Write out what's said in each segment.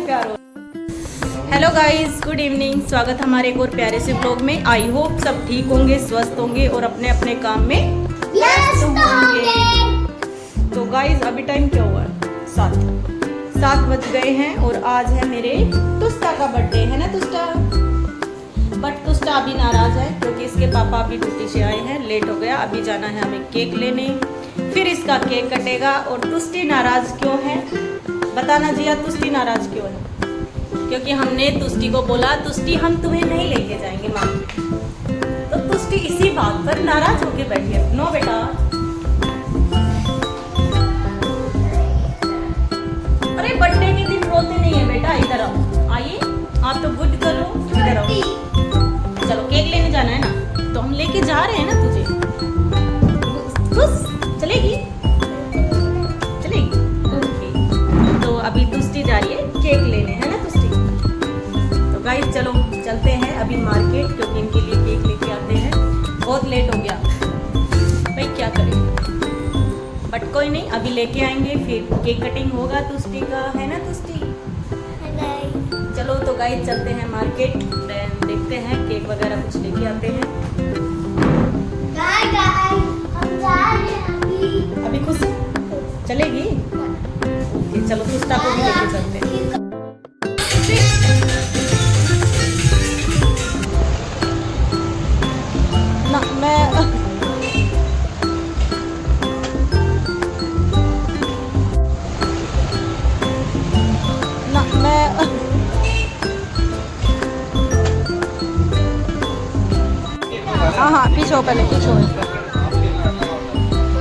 प्यार हो। Hello guys, good evening. स्वागत हमारे एक और प्यारे से ब्लॉग में। आई होप सब ठीक होंगे, स्वस्थ होंगे और अपने अपने काम में व्यस्त होंगे। तो गाइस अभी टाइम क्या हुआ है? 7 बज गए हैं और आज है मेरे तुष्टा का बर्थडे, है ना तुष्टा? बट तुष्टा अभी नाराज है क्योंकि इसके पापा अभी ड्यूटी से आए हैं, लेट हो गया। अभी जाना है हमें केक लेने, फिर इसका केक कटेगा। और तुष्टी नाराज क्यों है बताना जिया, तुष्टी नाराज क्यों है? क्योंकि हमने तुष्टी को बोला तुष्टी हम तुम्हें नहीं लेके जाएंगे मार्केट, तो तुष्टी इसी बात पर नाराज होके बैठी है। नो बेटा, अरे बर्थडे के दिन रोते नहीं है बेटा, इधर आओ, आइए आप तो गुड करो, इधर आओ। चलो केक लेने जाना है ना, तो हम लेके जा रहे हैं ना तुझे। खुश चलेगी ओके। तो अभी तुष्टी जा रही है केक लेने, है ना तुष्टी? तो गाइस चलो चलते हैं अभी मार्केट, क्योंकि इनके लिए केक लेके आते हैं। बहुत लेट हो गया भाई, क्या करें, बट कोई नहीं, अभी लेके आएंगे, फिर केक कटिंग होगा तुष्टी का, है ना तुष्टी? चलो तो गाइस चलते हैं मार्केट, देन देखते हैं केक वगैरह कुछ लेके आते हैं। हम जा रहे हैं अभी खुश है? चलेगी ओके, चलो तुष्टा को भी लेके चलते हैं। ना मैं हाँ पीछो, पहले पीछो।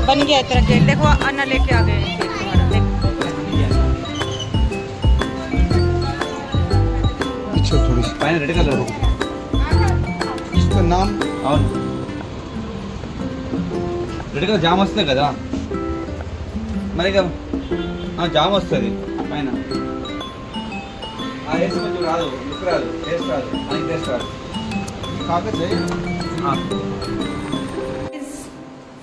बन गया तेरा केक, देखो अन्ना लेके आ गए केक तुम्हारा, देखो थोड़ी सी पानी रेड कलर इसका नाम और रेड कलर जाम వస్తుంది కదా మరి జామ్ వస్తుంది పైన ఆ వేసి కొంచెం రాదు, లుక్ రాదు, టేస్ట్ రాదు, మనకి టేస్ట్ రాదు కాకపోతే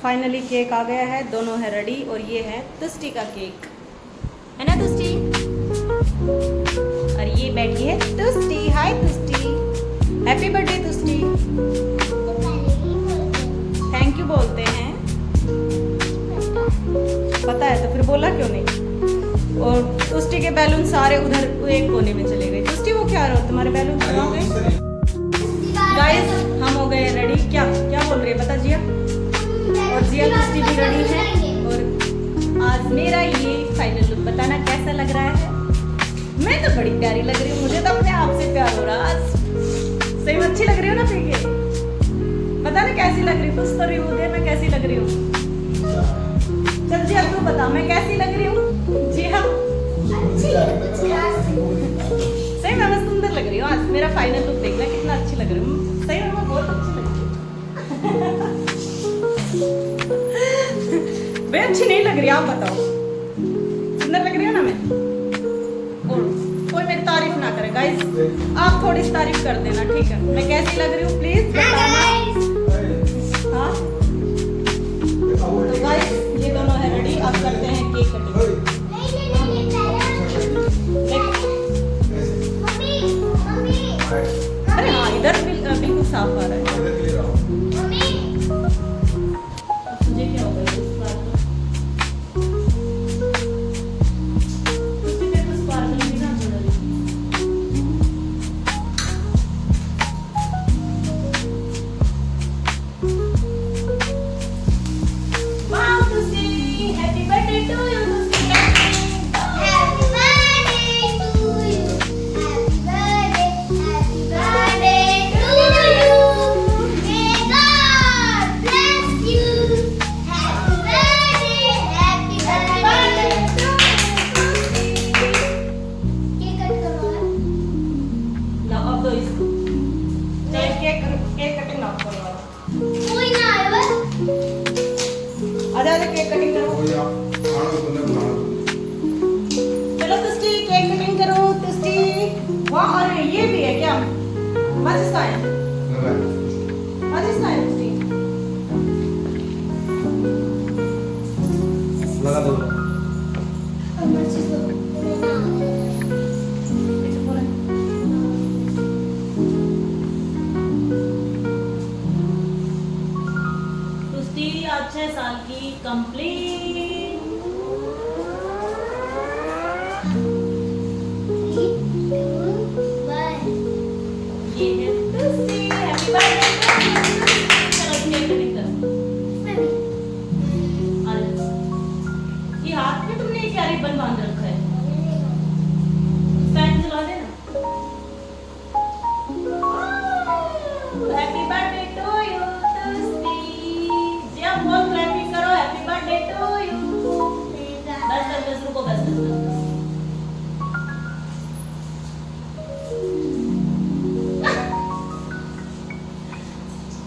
फाइनली केक आ गया है, दोनों है रेडी। और ये है तुष्टी का केक, है ना तुष्टी? और ये बैठी है तुष्टी। हाय तुष्टी, happy birthday Tushti. Thank you बोलते हैं, पता है तो फिर बोला क्यों नहीं? और तुष्टी के बैलून सारे उधर एक कोने में चले गए। तुष्टी वो क्या रहा, तुम्हारे बैलून कहाँ गए? गाइस हम हो गए रेडी। क्या क्या बोल रही है बता जिया? और जिया तुष्टी भी रेडी है। और आज मेरा ये फाइनल लुक बताना कैसा लग रहा है? मैं तो बड़ी प्यारी लग रही हूँ, मुझे तो अपने आप से प्यार हो रहा। आज सही में अच्छी लग रही हूँ ना? पीके बता ना कैसी लग रही हूँ? कुछ तो रिव्यू दे, मैं कैसी लग रही हूँ? चल जिया तू बता मैं कैसी लग रही हूँ? जी हाँ सही में मैं सुंदर लग रही हूँ। आज मेरा फाइनल लुक देखना कितना अच्छी लग रही हूँ। सही में मैं बहुत अच्छी लग रही हूँ। वे अच्छी नहीं लग रही, आप बताओ सुंदर लग रही हो ना मैं? और कोई मेरी तारीफ ना करे गाइस, आप थोड़ी सी तारीफ कर देना, ठीक है? मैं कैसी लग रही हूँ प्लीज बताना। हाँ तो गाइस ये दोनों है रेडी, अब करते हैं केक कटिंग। अरे हाँ इधर बिल्कुल साफ आ रहा है। मुझे क्या हो गया इस बार? उसके तो स्पार्कल भी ना हो रही। वाओ तुसी, हैप्पी बर्थडे टू यू तुसी। Happy birthday to you, happy birthday to you, may God bless you, happy birthday to you. Cake cut करो। लाओ अब दो इसको। चल केक कटिंग ना करो। कोई ना आए बस। आजा केक कटिंग करो। चलो तुष्टी केक कटिंग करो तुष्टी। वाह अरे ये भी है क्या? मस्त आया, मस्त आया तुष्टी। लगा दो। कंप्लीट। 3, 2, 1. ये है तुलसी, हैप्पी बर्थडे चलो केक कटिंग करो। आ जाओ। ये हाथ में तुमने क्या रिबन बांध रखा है? फैन चला देना। हैप्पी बर्थडे टू यू तुलसी। जिया बोल क्लैपिंग करो, हैप्पी बर्थडे टू यू। बस रुको बस।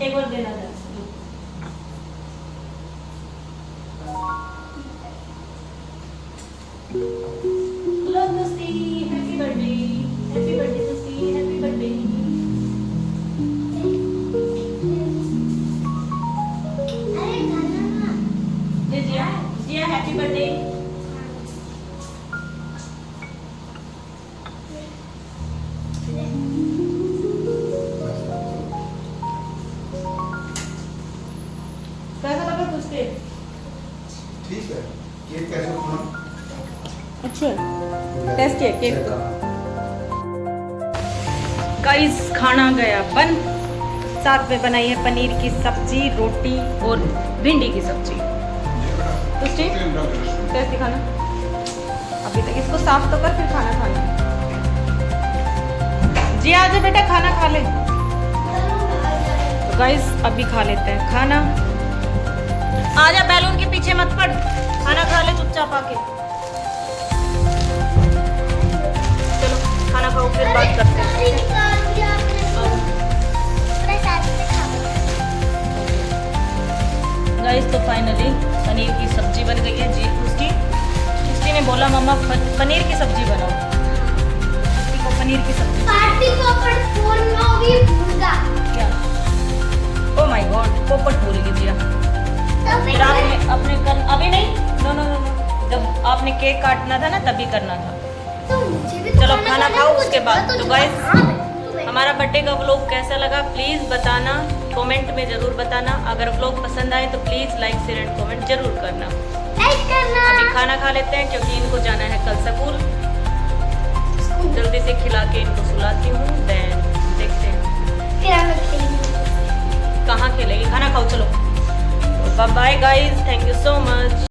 एक और देना था। लो तुलसी, हैप्पी बर्थडे तुलसी, हैप्पी बर्थडे। अरे खाना ले जिया, जिया हैप्पी बर्थडे। कैसा लगा तुझे? ठीक है। केक कैसे खाना? अच्छा टेस्ट है केक तो। गाइस खाना गया बन। साथ में बनाई है पनीर की सब्जी, रोटी और भिंडी की सब्जी। तुझे टेस्ट दिखाना। अभी तक इसको साफ तो कर फिर खाना खाना। जी आ जा बेटा खाना खा ले। तो गाइस अभी खा लेते हैं खाना। आजा बैलून के पीछे मत पड़, खाना खा ले चुपचाप आके। चलो खाना खाओ फिर बात करते हैं। गाइस तो फाइनली पनीर की सब्जी बन गई है जी। उसकी ने बोला मम्मा पनीर की सब्जी बनाओ। उसकी को पनीर की सब्जी क्या? ओ माय गॉड पोपट भूल गई जिया। फिर आपने अपने कर अभी नहीं, नो नो नो नो, जब आपने केक काटना था ना तभी करना था। चलो खाना खाओ उसके बाद। तो गाइस हमारा बर्थडे का व्लॉग कैसा लगा प्लीज़ बताना, कमेंट में ज़रूर बताना। अगर व्लॉग पसंद आए तो please like share and comment जरूर करना। अभी खाना खा लेते हैं क्योंकि इनको जाना है कल स्कूल। जल्दी से खिला के इनको सुलाती हूँ, देन देखते हैं कहाँ खेलेंगे। खाना खाओ चलो। Bye bye guys, thank you so much.